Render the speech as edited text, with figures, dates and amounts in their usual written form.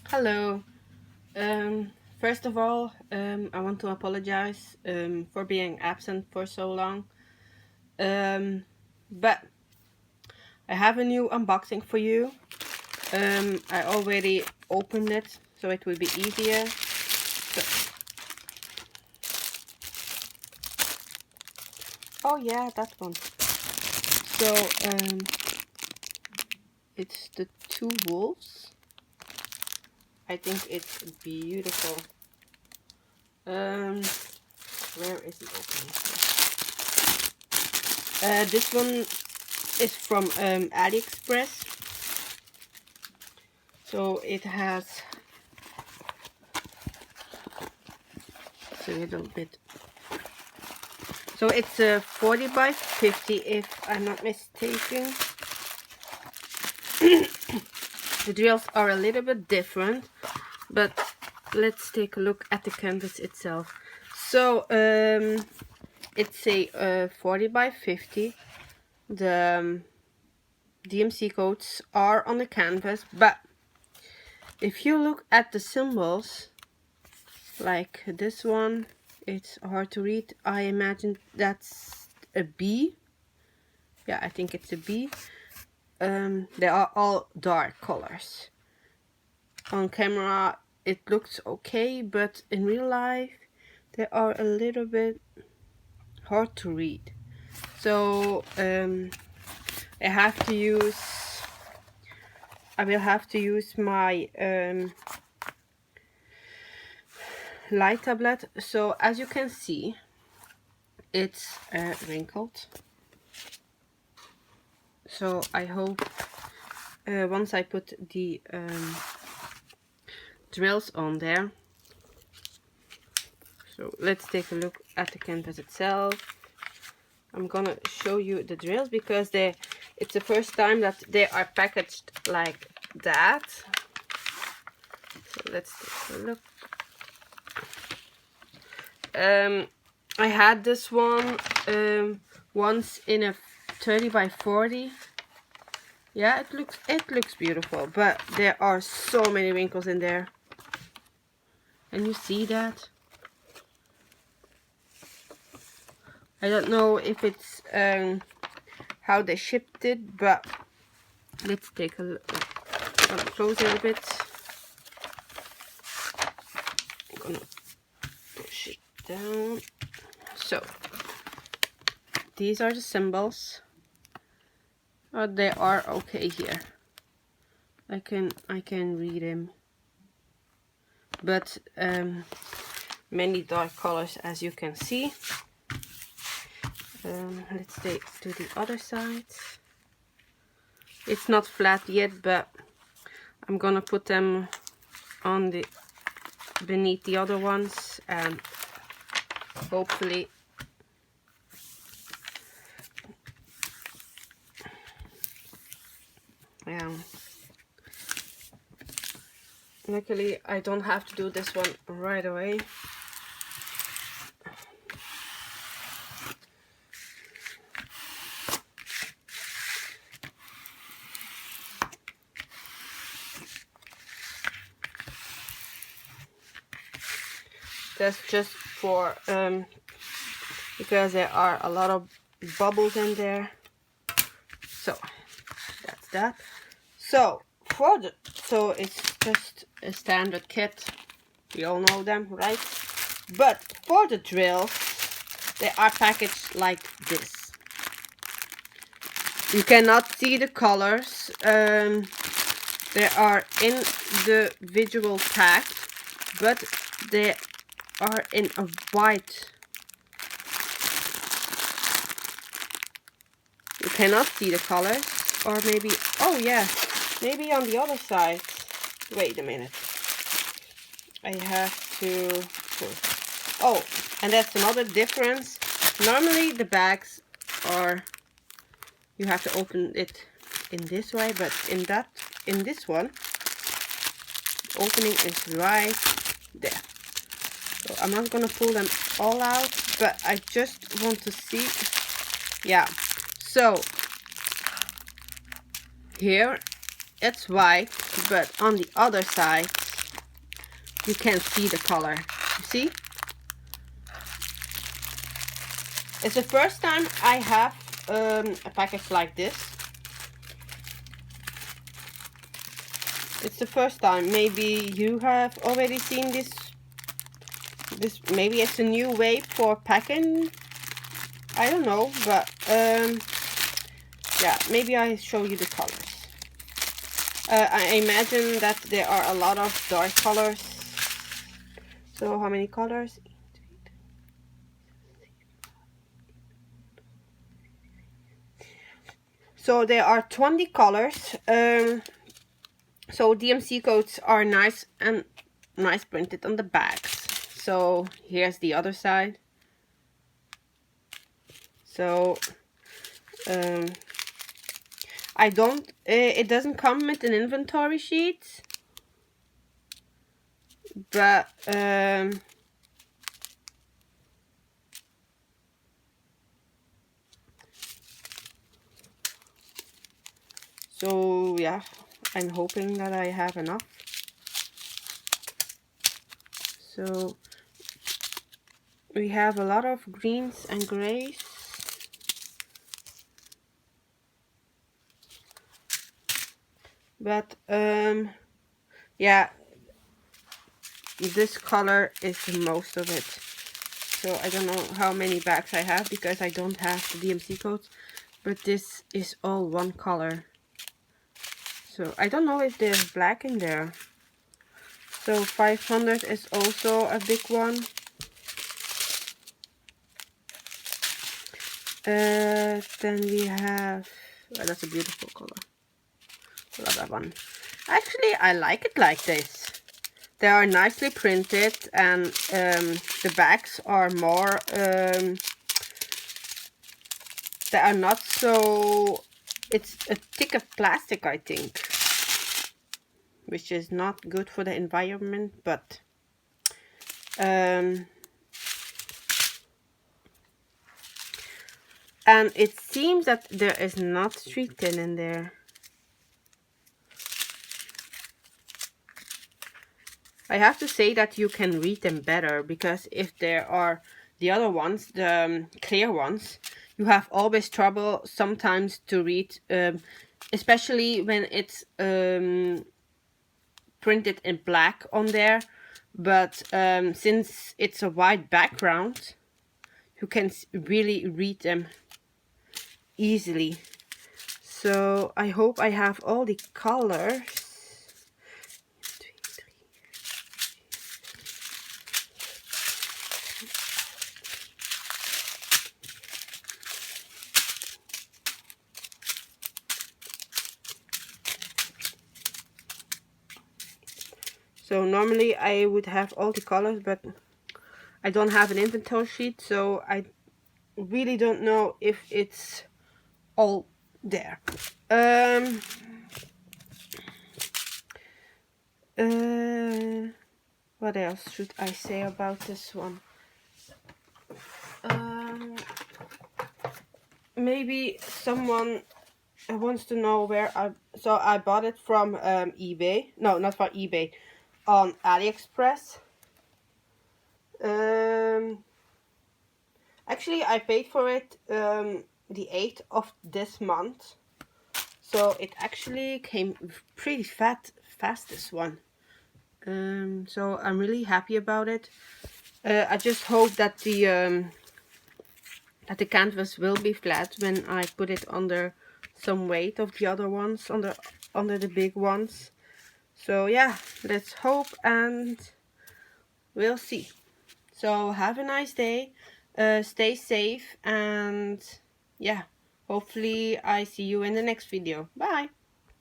Hello. First of all, I want to apologize for being absent for so long. But I have a new unboxing for you. I already opened it, so it will be easier. Oh yeah, that one. So it's the two wolves. I think it's beautiful. Where is the opening? This one is from AliExpress. So it has a little bit. So it's a 40 by 50 if I'm not mistaken. The drills are a little bit different, but let's take a look at the canvas itself. So it's a 40 by 50. The DMC codes are on the canvas, but if you look at the symbols, like this one, it's hard to read. I imagine that's a B. Yeah, I think it's a B. They are all dark colors. On camera it looks okay, but in real life they are a little bit hard to read. So I will have to use my light tablet. So as you can see, it's wrinkled. So I hope once I put the drills on there. So let's take a look at the canvas itself. I'm gonna show you the drills because it's the first time that they are packaged like that. So let's take a look. I had this one once in a 30 by 40. Yeah, it looks beautiful, but there are so many wrinkles in there. And you see that? I don't know if it's how they shipped it, but let's take a look closer a bit. I'm gonna push it down. So these are the symbols. They are okay here. I can read them, but many dark colors, as you can see. Let's take to the other side. It's not flat yet, but I'm gonna put them on the beneath the other ones, and hopefully luckily I don't have to do this one right away. That's just for because there are a lot of bubbles in there. So that's that. So it's just a standard kit. We all know them, right? But for the drills, they are packaged like this. You cannot see the colors. They are in the visual pack, but they are in a white. You cannot see the colors, or maybe, oh yeah, maybe on the other side. Wait a minute. I have to, oh, and that's another difference. Normally the bags are, you have to open it in this way, but in this one, the opening is right there. So I'm not gonna pull them all out, but I just want to see. Yeah, so here it's white, but on the other side you can't see the color. You see? It's the first time I have a package like this. It's the first time. Maybe you have already seen this. Maybe it's a new way for packing. I don't know, but yeah, maybe I show you the colors. I imagine that there are a lot of dark colors. So how many colors? So there are 20 colors. So DMC codes are nice and nice printed on the bags. So here's the other side. So I don't, it doesn't come with an inventory sheet, but so yeah, I'm hoping that I have enough. So we have a lot of greens and grays. But yeah, this color is most of it. So I don't know how many bags I have because I don't have the DMC codes, but this is all one color. So I don't know if there's black in there. So 500 is also a big one. Then we have, oh, that's a beautiful color. Love that one. Actually, I like it like this. They are nicely printed, and the bags are more, they are not so, it's a thicker plastic, I think, which is not good for the environment, but and it seems that there is not street tin in there. I have to say that you can read them better, because if there are the other ones, the clear ones, you have always trouble sometimes to read, especially when it's printed in black on there. But since it's a white background, you can really read them easily. So I hope I have all the colors. So normally I would have all the colors, but I don't have an inventory sheet, so I really don't know if it's all there. What else should I say about this one? Maybe someone wants to know where I bought it from eBay. No, not from eBay, on AliExpress. Actually, I paid for it the 8th of this month, so it actually came pretty fast, this one. So I'm really happy about it. I just hope that the canvas will be flat when I put it under some weight of the other ones, under the big ones. So yeah, let's hope, and we'll see. So have a nice day, stay safe, and yeah, hopefully I see you in the next video. Bye.